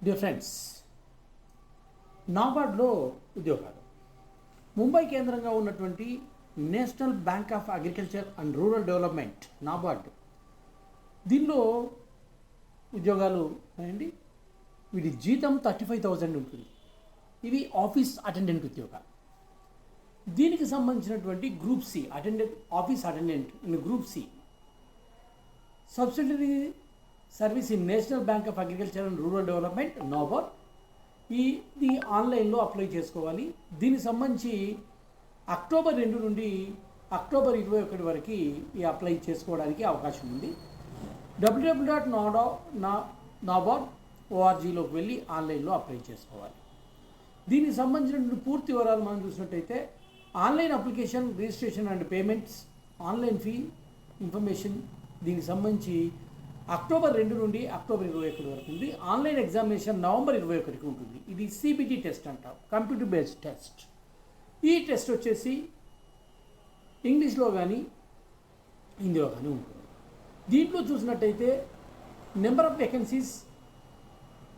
Dear friends, నాబార్డ్లో ఉద్యోగాలు. ముంబై కేంద్రంగా ఉన్నటువంటి national Bank of Agriculture and Rural Development NABARD, దీనిలో ఉద్యోగాలు అండి. వీటి జీతం 35,000 ఉంటుంది. ఇవి ఆఫీస్ అటెండెంట్ ఉద్యోగాలు. దీనికి సంబంధించినటువంటి group C office attendant in group C, subsidiary service in National Bank of Agriculture and Rural Development NABARD. ఇది ఆన్లైన్లో అప్లై చేసుకోవాలి. దీనికి సంబంధించి అక్టోబర్ 2 నుండి అక్టోబర్ 21 వరకు ఈ అప్లై చేసుకోవడానికి అవకాశం ఉంది. www.nabard.org.లోకి వెళ్ళి ఆన్లైన్లో అప్లై చేసుకోవాలి. దీనికి సంబంధించిన పూర్తి వివరాలు మనం చూసినట్టయితే online application, registration and payments, online fee information, దీనికి సంబంధించి అక్టోబర్ 2 నుండి అక్టోబర్ 21 వరకు ఉంది. ఆన్లైన్ ఎగ్జామినేషన్ నవంబర్ 21కి ఉంటుంది. ఇది సిబిటి టెస్ట్ అంటాం, కంప్యూటర్ బేస్డ్ టెస్ట్. ఈ టెస్ట్ వచ్చేసి ఇంగ్లీష్లో కానీ హిందీలో కానీ ఉంటుంది. దీంట్లో చూసినట్టయితే నెంబర్ ఆఫ్ వేకెన్సీస్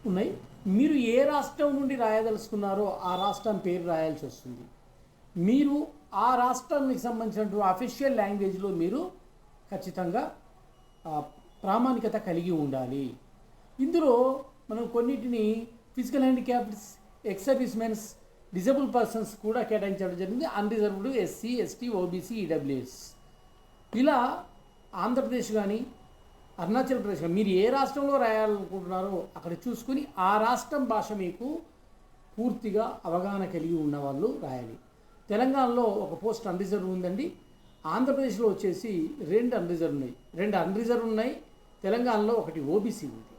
ఉన్నాయి. మీరు ఏ రాష్ట్రం నుండి రాయదలుచుకున్నారో ఆ రాష్ట్రం పేరు రాయాల్సి వస్తుంది. మీరు ఆ రాష్ట్రానికి సంబంధించినటువంటి అఫీషియల్ లాంగ్వేజ్లో మీరు ఖచ్చితంగా ప్రామాణికత కలిగి ఉండాలి. ఇందులో మనం కొన్నిటిని physical handicappeds, ex service mens, disable persons కూడా కేటాయించడం జరిగింది. Unreserved, SC, ST, OBC, EWS. ఇలా ఆంధ్రప్రదేశ్ కానీ అరుణాచల్ ప్రదేశ్ కానీ మీరు ఏ రాష్ట్రంలో రాయాలనుకుంటున్నారో అక్కడ చూసుకుని ఆ రాష్ట్రం భాష మీకు పూర్తిగా అవగాహన కలిగి ఉన్న వాళ్ళు రాయాలి. తెలంగాణలో ఒక పోస్ట్ అన్రిజర్వ్ ఉందండి. ఆంధ్రప్రదేశ్లో వచ్చేసి 2 అన్రిజర్వ్ ఉన్నాయి. తెలంగాణలో 1 ఓబీసీ ఉంది.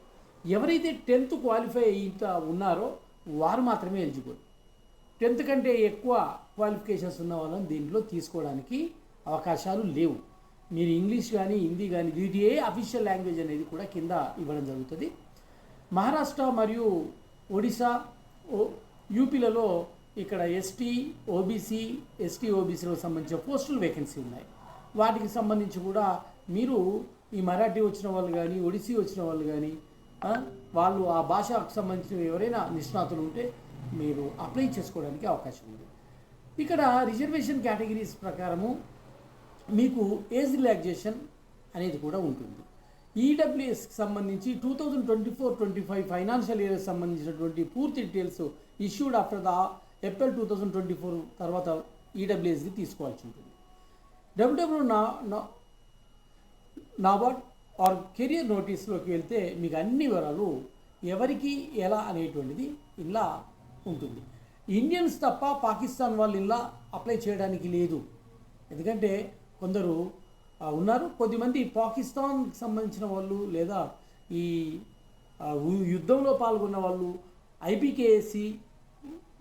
ఎవరైతే 10th క్వాలిఫై అయ్యి ఉన్నారో వారు మాత్రమే ఎలిజిబుల్. 10th కంటే ఎక్కువ క్వాలిఫికేషన్స్ ఉన్న వాళ్ళని దీంట్లో తీసుకోవడానికి అవకాశాలు లేవు. మీరు ఇంగ్లీష్ కానీ హిందీ కానీ వీటి ఏ అఫీషియల్ లాంగ్వేజ్ అనేది కూడా కింద ఇవ్వడం జరుగుతుంది. మహారాష్ట్ర మరియు ఒడిశా, యూపీలలో ఇక్కడ ఎస్టీ ఓబీసీలకు సంబంధించిన పోస్టులు వేకెన్సీ ఉన్నాయి. వాటికి సంబంధించి కూడా మీరు ఈ మరాఠీ వచ్చిన వాళ్ళు కానీ ఒడిసీ వచ్చిన వాళ్ళు కానీ వాళ్ళు ఆ భాషకు సంబంధించిన ఎవరైనా నిష్ణాతులు ఉంటే మీరు అప్లై చేసుకోవడానికి అవకాశం ఉంది. ఇక్కడ రిజర్వేషన్ కేటగిరీస్ ప్రకారము మీకు ఏజ్ రిలాక్సేషన్ అనేది కూడా ఉంటుంది. ఈడబ్ల్యూఎస్కి సంబంధించి 2024-25 ఫైనాన్షియల్ ఇయర్కి సంబంధించినటువంటి పూర్తి details issued after the April 2024 తర్వాత ఈడబ్ల్యూఎస్ది తీసుకోవాల్సి ఉంటుంది. www.nabard ఆర్ కెరియర్ నోటీస్లోకి వెళ్తే మీకు అన్ని వివరాలు ఎవరికి ఎలా అనేటువంటిది ఇలా ఉంటుంది. ఇండియన్స్ తప్ప పాకిస్తాన్ వాళ్ళు ఇలా అప్లై చేయడానికి లేదు. ఎందుకంటే కొందరు ఉన్నారు, కొద్దిమంది పాకిస్తాన్కి సంబంధించిన వాళ్ళు లేదా ఈ యుద్ధంలో పాల్గొన్న వాళ్ళు, ఐపీకేఎస్సి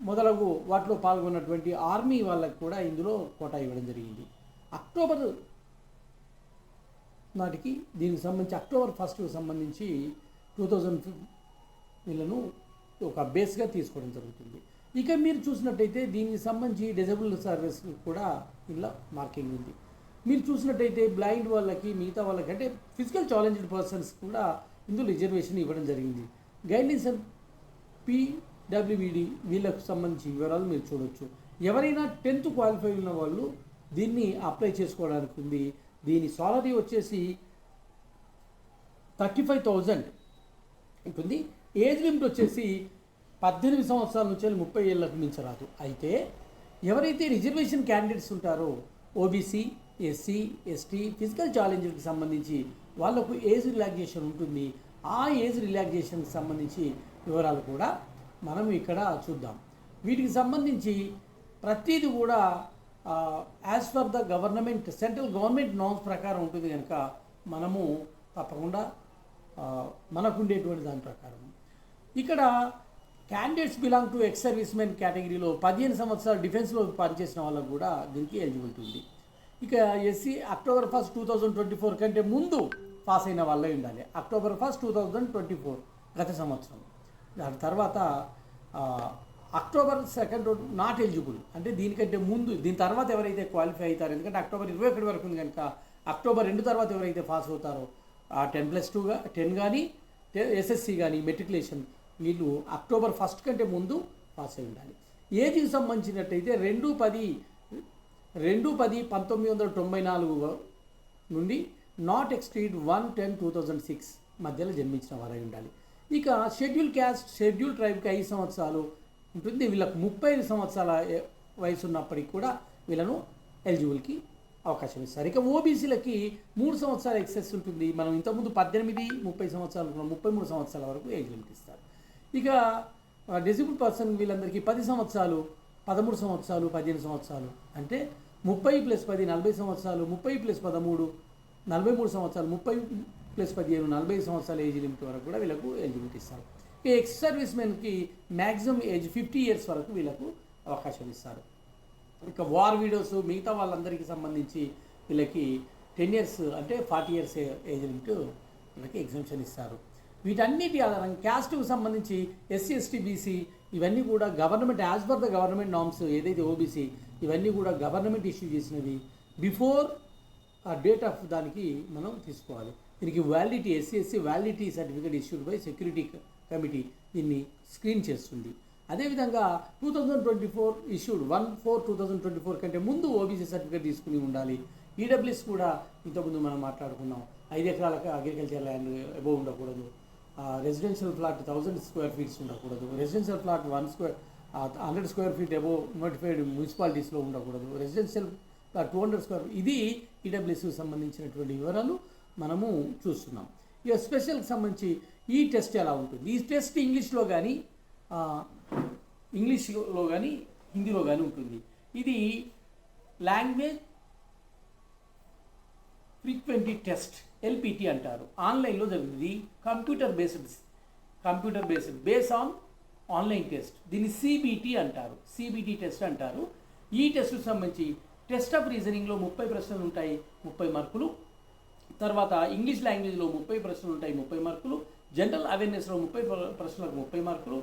మొదలగు వాటిలో పాల్గొన్నటువంటి ఆర్మీ వాళ్ళకి కూడా ఇందులో కోటా ఇవ్వడం జరిగింది. అక్టోబర్ నాటికి దీనికి సంబంధించి అక్టోబర్ 1కి సంబంధించి 2000 వీళ్ళను ఒక బేస్గా తీసుకోవడం జరుగుతుంది. ఇక మీరు చూసినట్టయితే దీనికి సంబంధించి డిజేబుల్ సర్వీస్ కూడా ఇలా మార్కింగ్ ఉంది. మీరు చూసినట్టయితే బ్లైండ్ వాళ్ళకి, మిగతా వాళ్ళకి అంటే ఫిజికల్ ఛాలెంజ్డ్ పర్సన్స్ కూడా ఇందులో రిజర్వేషన్ ఇవ్వడం జరిగింది. గైడ్లైన్స్ అండ్ పీడబ్ల్యూబీడీ వీళ్ళకు సంబంధించి వివరాలు మీరు చూడవచ్చు. ఎవరైనా 10th క్వాలిఫై ఉన్న వాళ్ళు దీన్ని అప్లై చేసుకోవడానికి ఉంది. దీని సాలరీ వచ్చేసి 35,000 ఉంటుంది. ఏజ్ లిమిట్ వచ్చేసి 18 సంవత్సరాల నుంచి 30 ఏళ్ళకు మించరాదు. అయితే ఎవరైతే రిజర్వేషన్ క్యాండిడేట్స్ ఉంటారో ఓబీసీ, ఎస్సీ, ఎస్టీ, ఫిజికల్ ఛాలెంజ్కి సంబంధించి వాళ్ళకు ఏజ్ రిలాక్సేషన్ ఉంటుంది. ఆ ఏజ్ రిలాక్సేషన్కి సంబంధించి వివరాలు కూడా మనం ఇక్కడ చూద్దాం. వీటికి సంబంధించి ప్రతిదీ కూడా as per the government, central government norms ప్రకారం ఉంటుంది కనుక మనము తప్పకుండా మనకు ఉండేటువంటి దాని ప్రకారం ఇక్కడ candidates belong to ex service men కేటగిరీలో 15 సంవత్సరాలు డిఫెన్స్లో పనిచేసిన వాళ్ళకు కూడా దీనికి ఎలిజిబిలిటీ ఉంది. ఇక ఎస్సీ అక్టోబర్ 1, 2024 కంటే ముందు పాస్ అయిన వాళ్ళే ఉండాలి. అక్టోబర్ 1, 2024 గత సంవత్సరం. దాని తర్వాత అక్టోబర్ 2 నాట్ ఎలిజిబుల్, అంటే దీనికంటే ముందు, దీని తర్వాత ఎవరైతే క్వాలిఫై అవుతారో, ఎందుకంటే అక్టోబర్ 21 వరకు ఉంది కనుక అక్టోబర్ 2 తర్వాత ఎవరైతే పాస్ అవుతారో 10+2 10 కానీ ఎస్ఎస్సి కానీ మెట్రికులేషన్ వీళ్ళు అక్టోబర్ 1 కంటే ముందు పాస్ అయి ఉండాలి. ఏజ్కి సంబంధించినట్టయితే 2/10/1994 నుండి నాట్ ఎక్స్టీడ్ 1/10/2006 మధ్యలో జన్మించిన వారై ఉండాలి. ఇక షెడ్యూల్ క్యాస్ట్, షెడ్యూల్ ట్రైబ్కి 5 సంవత్సరాలు ఉంటుంది. వీళ్ళకు 35 సంవత్సరాల వయసు ఉన్నప్పటికీ కూడా వీళ్ళను ఎలిజిబుల్కి అవకాశం ఇస్తారు. ఇక ఓబీసీలకి 3 సంవత్సరాల ఎక్సెస్ ఉంటుంది. మనం ఇంతకుముందు 18-30 సంవత్సరాలు 33 సంవత్సరాల వరకు ఏజ్ లిమిట్ ఇస్తారు. ఇక డిజేబుల్ పర్సన్ వీళ్ళందరికీ 10 సంవత్సరాలు, 13 సంవత్సరాలు, 15 సంవత్సరాలు, అంటే 30+10 40 సంవత్సరాలు, 30+13 43 సంవత్సరాలు, 30+15 40 సంవత్సరాల ఏజ్ లిమిట్ వరకు కూడా వీళ్ళకు ఎలిజిబిలిటీ ఇస్తారు. ఈ ఎక్స్ సర్వీస్ మెన్కి మ్యాక్సిమం ఏజ్ 50 ఇయర్స్ వరకు వీళ్ళకు అవకాశం ఇస్తారు. ఇక వార్ వీడియోస్ మిగతా వాళ్ళందరికీ సంబంధించి వీళ్ళకి 10 ఇయర్స్ అంటే 40 ఇయర్స్ ఏజ్ లిమిట్ వీళ్ళకి ఎగ్జామ్షన్ ఇస్తారు. వీటన్నిటి ఆధారంగా క్యాస్ట్కు సంబంధించి ఎస్సీ, ఎస్టీ, బీసీ ఇవన్నీ కూడా government as per the government norms ఏదైతే ఓబీసీ ఇవన్నీ కూడా గవర్నమెంట్ ఇష్యూ చేసినవి బిఫోర్ ఆ డేట్ ఆఫ్ దానికి మనం తీసుకోవాలి. దీనికి validity SC validity certificate issued by security committee దీన్ని స్క్రీన్ చేస్తుంది. అదేవిధంగా 2024 ఇష్యూడ్ 1/4/2024 కంటే ముందు ఓబీసీ సర్టిఫికేట్ తీసుకుని ఉండాలి. ఈడబ్ల్యూఎస్ కూడా ఇంతకుముందు మనం మాట్లాడుకున్నాం. 5 ఎకరాలకు అగ్రికల్చర్ ల్యాండ్ అబోవ్ ఉండకూడదు. రెసిడెన్షియల్ ఫ్లాట్ 1000 స్క్వేర్ ఫీట్స్ ఉండకూడదు. Residential flat 100 square feet above notified మున్సిపాలిటీస్లో ఉండకూడదు. Residential flat 200 square. ఇది ఈడబ్ల్యూఎస్కి సంబంధించినటువంటి వివరాలు మనము చూస్తున్నాం. ఇక స్పెషల్కి సంబంధించి ఈ టెస్ట్ ఎలా ఉంటుంది? ఈ టెస్ట్ ఇంగ్లీష్లో కానీ హిందీలో కానీ ఉంటుంది. ఇది లాంగ్వేజ్ ఫ్రీక్వెంటీ టెస్ట్ ఎల్పిటి అంటారు. ఆన్లైన్లో జరుగుతుంది. Computer based base on online test. దీన్ని సిబిటి అంటారు. సిబిటి టెస్ట్ అంటారు. ఈ టెస్ట్కు సంబంధించి టెస్ట్ ఆఫ్ రీజనింగ్లో 30 ప్రశ్నలు ఉంటాయి, 30 మార్కులు. తర్వాత ఇంగ్లీష్ లాంగ్వేజ్లో 30 ప్రశ్నలు ఉంటాయి, 30 మార్కులు. జనరల్ అవేర్నెస్లో 30 ప్రశ్నలకు 30 మార్కులు.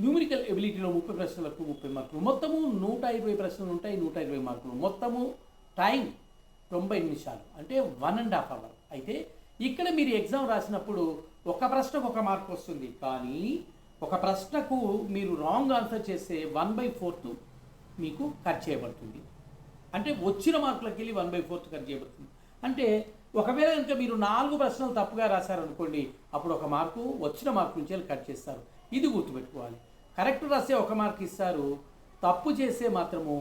న్యూమరికల్ ఎబిలిటీలో 30 ప్రశ్నలకు 30 మార్కులు. మొత్తము 120 ప్రశ్నలు ఉంటాయి, 120 మార్కులు. మొత్తము టైం 90 నిమిషాలు, అంటే 1.5 అవర్. అయితే ఇక్కడ మీరు ఎగ్జామ్ రాసినప్పుడు ఒక ప్రశ్నకు 1 మార్క్ వస్తుంది. కానీ ఒక ప్రశ్నకు మీరు రాంగ్ ఆన్సర్ చేస్తే 1/4 మీకు కట్ చేయబడుతుంది. అంటే వచ్చిన మార్కులకి వెళ్ళి 1/4 కట్ చేయబడుతుంది. అంటే ఒకవేళ కనుక మీరు 4 ప్రశ్నలు తప్పుగా రాశారనుకోండి, అప్పుడు 1 మార్కు వచ్చిన మార్కు నుంచి కట్ చేస్తారు. ఇది గుర్తుపెట్టుకోవాలి. కరెక్ట్ రాస్తే 1 మార్క్ ఇస్తారు, తప్పు చేస్తే మాత్రము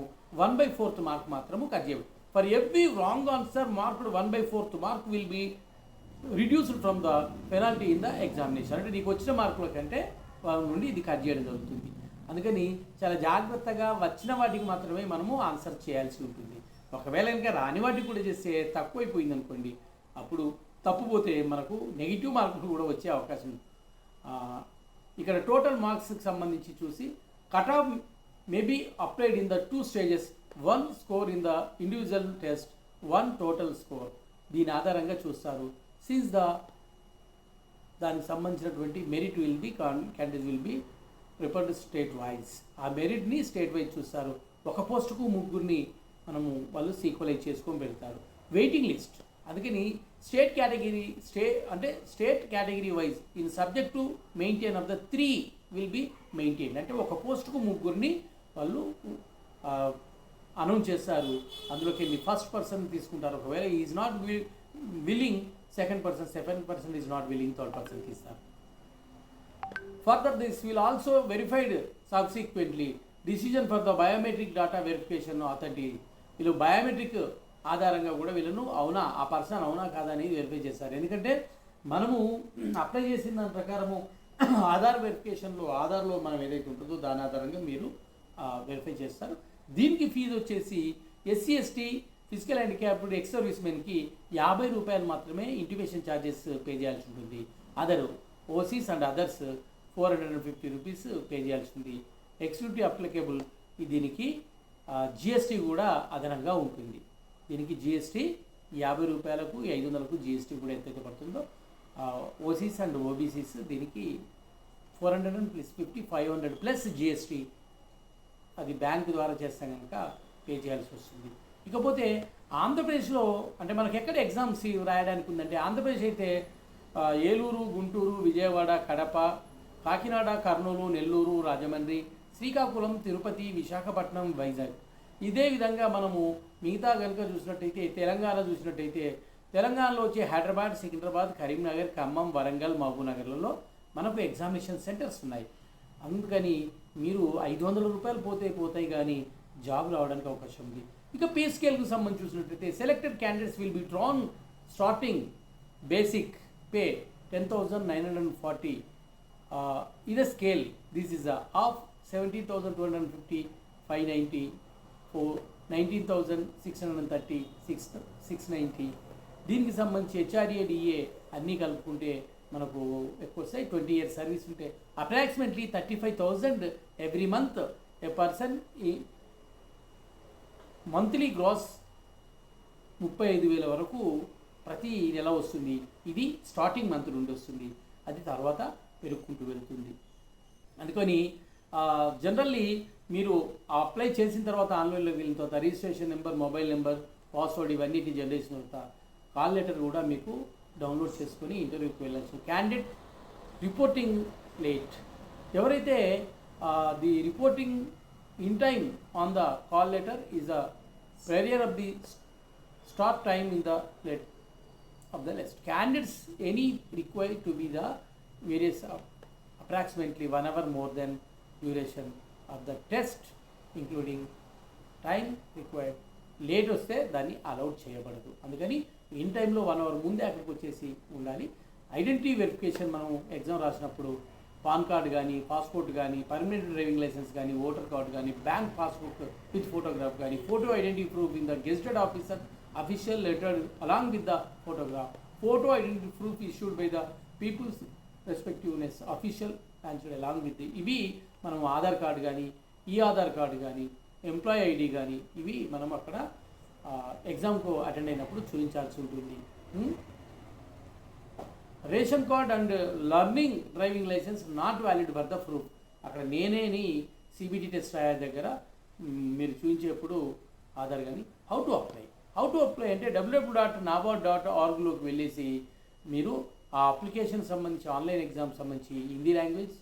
1/4 మార్క్ మాత్రము కట్ చేయబడుతుంది. For every wrong answer marked 1/4 mark will be reduced from the penalty in the examination. అంటే నీకు వచ్చిన మార్కుల కంటే వాళ్ళ నుండి ఇది కట్ చేయడం జరుగుతుంది. అందుకని చాలా జాగ్రత్తగా వచ్చిన వాటికి మాత్రమే మనము ఆన్సర్ చేయాల్సి ఉంటుంది. ఒకవేళ కనుక రాని వాటికి కూడా చేస్తే తక్కువైపోయింది అనుకోండి, అప్పుడు తప్పుపోతే మనకు నెగిటివ్ మార్కులు కూడా వచ్చే అవకాశం ఉంది. ఇక్కడ టోటల్ మార్క్స్కి సంబంధించి చూసి cut off may be applied in the 2 stages, 1 score in the individual test, 1 total score. దీని ఆధారంగా చూస్తారు. సిన్స్ దానికి సంబంధించినటువంటి merit will be candidate will be prepared state wise. ఆ మెరిట్ని స్టేట్ వైజ్ చూస్తారు. ఒక పోస్టుకు 3 వాళ్ళు సీక్వలైజ్ చేసుకొని పెడతారు. Waiting list. అందుకని state category wise in subject to maintain of the 3 will be maintain. అంటే ఒక పోస్టుకు 3 వాళ్ళు అనౌన్స్ చేస్తారు. అందులోకి వెళ్ళి ఫస్ట్ పర్సన్ తీసుకుంటారు. ఒకవేళ is not willing second person is not willing third person తీస్తారు. Further, this will also verified subsequently decision for the biometric data verification authority. వీళ్ళు బయోమెట్రిక్ ఆధారంగా కూడా వీళ్ళను అవునా ఆ పర్సన్ అవునా కాదా అనేది వెరిఫై చేస్తారు. ఎందుకంటే మనము అప్లై చేసిన దాని ప్రకారము ఆధార్ వెరిఫికేషన్లో ఆధార్లో మనం ఏదైతే ఉంటుందో దాని ఆధారంగా మీరు వెరిఫై చేస్తారు. దీనికి ఫీజు వచ్చేసి SC ST physical handicapped ex service మెన్కి 50 రూపాయలు మాత్రమే ఇంటిమేషన్ ఛార్జెస్ పే చేయాల్సి ఉంటుంది. Other OCs and others 450 rupees pay చేయాల్సి ఉంది. ఎగ్జిక్యూటివ్ అప్లికేబుల్ దీనికి జిఎస్టీ కూడా అదనంగా ఉంటుంది. దీనికి జిఎస్టీ 50 రూపాయలకు 500కు జిఎస్టీ కూడా ఎంతైతే పడుతుందో, ఓసీస్ అండ్ ఓబీసీస్ దీనికి 400 + 50 500 ప్లస్ జిఎస్టీ అది బ్యాంకు ద్వారా చేస్తే కనుక పే చేయాల్సి వస్తుంది. ఇకపోతే ఆంధ్రప్రదేశ్లో అంటే మనకి ఎక్కడ ఎగ్జామ్స్ రాయడానికి ఉందంటే ఆంధ్రప్రదేశ్ అయితే ఏలూరు, గుంటూరు, విజయవాడ, కడప, కాకినాడ, కర్నూలు, నెల్లూరు, రాజమండ్రి, శ్రీకాకుళం, తిరుపతి, విశాఖపట్నం, వైజాగ్. ఇదే విధంగా మనము మిగతా కనుక చూసినట్టయితే తెలంగాణ చూసినట్టయితే తెలంగాణలో వచ్చే హైదరాబాద్, సికింద్రాబాద్, కరీంనగర్, ఖమ్మం, వరంగల్, మహబూబ్నగర్లలో మనకు ఎగ్జామినేషన్ సెంటర్స్ ఉన్నాయి. అందుకని మీరు 500 రూపాయలు పోతాయి కానీ జాబ్ రావడానికి అవకాశం ఉంది. ఇక పే స్కేల్కు సంబంధించి చూసినట్టయితే selected candidates will be drawn starting basic pay 10,940 is a scale. This is a of 17,250, 590, 19,630, 690. దీనికి సంబంధించి హెచ్ఆర్ఏ, డిఏ అన్నీ కలుపుకుంటే మనకు ఎక్కువ వస్తాయి. 20 years సర్వీస్ ఉంటే అప్రాక్సిమేట్లీ 35,000 ఎవ్రీ మంత్ ఏ పర్సన్. ఈ మంత్లీ గ్రాస్ 35,000 వరకు ప్రతి నెల వస్తుంది. ఇది స్టార్టింగ్ మంత్ నుండి వస్తుంది, అది తర్వాత పెరుగుకుంటూ వెళ్తుంది. అందుకని జనరల్లీ మీరు అప్లై చేసిన తర్వాత ఆన్లైన్లోకి వెళ్ళిన తర్వాత registration number, mobile number, password ఇవన్నిటి జనరేషన్ తర్వాత కాల్ లెటర్ కూడా మీకు డౌన్లోడ్ చేసుకొని ఇంటర్వ్యూకి వెళ్ళచ్చు. క్యాండిడేట్ రిపోర్టింగ్ లేట్, ఎవరైతే the reporting in time on the call letter is the prior of the start time in the let of the list. Candidates any required to be the various approximately 1 hour more than duration of the test including time required. Late వస్తే దాన్ని allowed చేయబడదు. అందుకని in టైంలో 1 hour ముందే అక్కడికి వచ్చేసి ఉండాలి. Identity verification మనం ఎగ్జామ్ రాసినప్పుడు పాన్ కార్డ్ కానీ, పాస్పోర్ట్ కానీ, పర్మనెంట్ డ్రైవింగ్ లైసెన్స్ కానీ, ఓటర్ కార్డ్ కానీ, బ్యాంక్ పాస్బుక్ విత్ ఫోటోగ్రాఫ్ కానీ, photo identity proof in the gazetted officer official letter along with the photograph, photo identity proof issued by the people's respectiveness official answered along with the ఇవి మనం Aadhaar card కానీ, ఈ Aadhaar card కానీ, employee ID కానీ ఇవి మనం అక్కడ ఎగ్జామ్కు అటెండ్ అయినప్పుడు చూపించాల్సి ఉంటుంది. Ration card and learning driving licence not valid for the proof. అక్కడ నేనేని సిబిటి టెస్ట్ రాయే దగ్గర మీరు చూపించేప్పుడు ఆధార్ కానీ. హౌ టు అప్లై అంటే www.nabad.org వెళ్ళేసి మీరు ఆ అప్లికేషన్ సంబంధించి ఆన్లైన్ ఎగ్జామ్ సంబంధించి Hindi language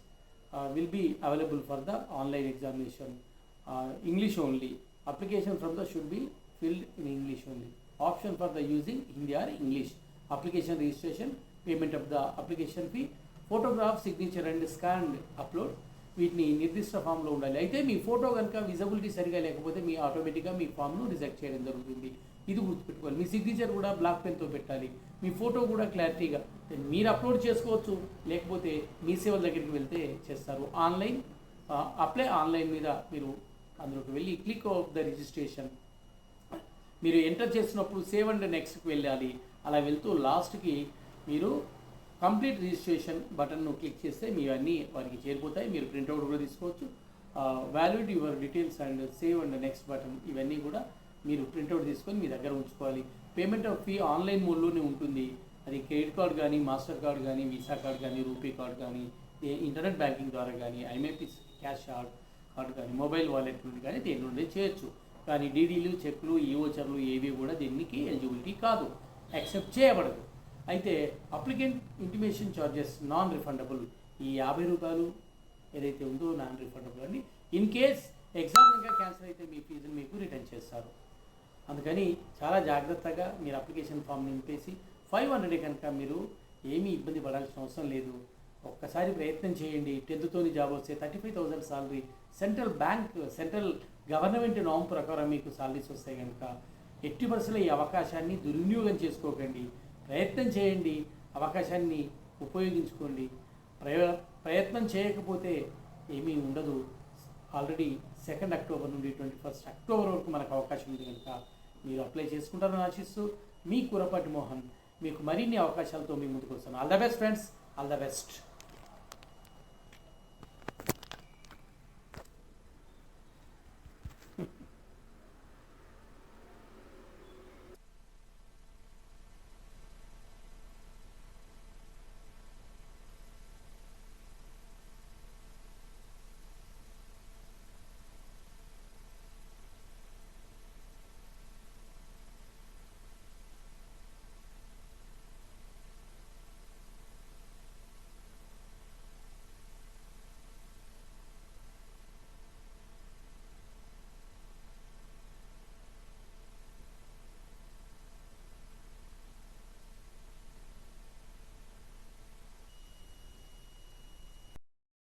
will be available for the online examination, English only. Application from the should be filled in English only. Option for the using Hindi or English. Application registration, payment of the application fee, photograph, signature and scan upload వీటిని నిర్దిష్ట ఫామ్లో ఉండాలి. అయితే మీ photo కనుక visibility సరిగా లేకపోతే మీ ఆటోమేటిక్గా మీ ఫామ్ను reject చేయడం జరుగుతుంది. ఇది గుర్తుపెట్టుకోవాలి. మీ సిగ్నేచర్ కూడా బ్లాక్ పెన్తో పెట్టాలి. మీ ఫోటో కూడా క్లారిటీగా మీరు అప్లోడ్ చేసుకోవచ్చు, లేకపోతే మీ సేవల దగ్గరికి వెళ్తే చేస్తారు. ఆన్లైన్ అప్లై ఆన్లైన్ మీద మీరు అందులోకి వెళ్ళి క్లిక్ ఆఫ్ ద రిజిస్ట్రేషన్ మీరు ఎంటర్ చేసినప్పుడు సేవ్ అండ్ నెక్స్ట్కి వెళ్ళాలి. అలా వెళ్తూ లాస్ట్కి మీరు కంప్లీట్ రిజిస్ట్రేషన్ బటన్ను క్లిక్ చేస్తే మీ అన్నీ వారికి చేరిపోతాయి. మీరు ప్రింట్అవుట్ కూడా తీసుకోవచ్చు. Valid your details and save and next button ఇవన్నీ కూడా మీరు ప్రింట్అవుట్ తీసుకొని మీ దగ్గర ఉంచుకోవాలి. పేమెంట్ ఆఫ్ ఫీ ఆన్లైన్ మోడ్లోనే ఉంటుంది. అది క్రెడిట్ కార్డ్ కానీ, మాస్టర్ కార్డ్ కానీ, వీసా కార్డ్ కానీ, రూపీ కార్డ్ కానీ, ఇంటర్నెట్ బ్యాంకింగ్ ద్వారా కానీ, ఐఎంఐపి క్యాష్ కార్డ్ కానీ, మొబైల్ వాలెట్ నుండి కానీ దేని నుండి చేయొచ్చు. కానీ డీడీలు, చెక్లు, ఈవోచర్లు ఏవి కూడా దీనికి ఎలిజిబిలిటీ కాదు, యాక్సెప్ట్ చేయబడదు. అయితే applicant intimation charges non refundable. ఈ 50 రూపాయలు ఏదైతే ఉందో నాన్ రిఫండబుల్ అని. ఇన్ కేస్ ఎగ్జామ్ కనుక క్యాన్సిల్ అయితే మీ ఫీజుని మీకు రిటర్న్ చేస్తారు. అందుకని చాలా జాగ్రత్తగా మీరు అప్లికేషన్ ఫామ్ నింపేసి 500 కనుక మీరు ఏమీ ఇబ్బంది పడాల్సిన అవసరం లేదు. ఒక్కసారి ప్రయత్నం చేయండి. 10th జాబ్ వస్తే 35,000 సాలరీ, సెంట్రల్ గవర్నమెంట్ నామ్ ప్రకారం మీకు సాలరీస్ వస్తాయి కనుక ఎట్టి పరిస్థితుల్లో ఈ అవకాశాన్ని దుర్వినియోగం చేసుకోకండి. ప్రయత్నం చేయండి, అవకాశాన్ని ఉపయోగించుకోండి. ప్రయత్నం చేయకపోతే ఏమీ ఉండదు. ఆల్రెడీ 2 అక్టోబర్ నుండి 21 అక్టోబర్ వరకు మనకు అవకాశం ఉంది కనుక మీరు అప్లై చేసుకుంటారని ఆశిస్తూ మీ కురపాటి మోహన్ మీకు మరిన్ని అవకాశాలతో మీ ముందుకు వస్తాను. All the best friends, all the best.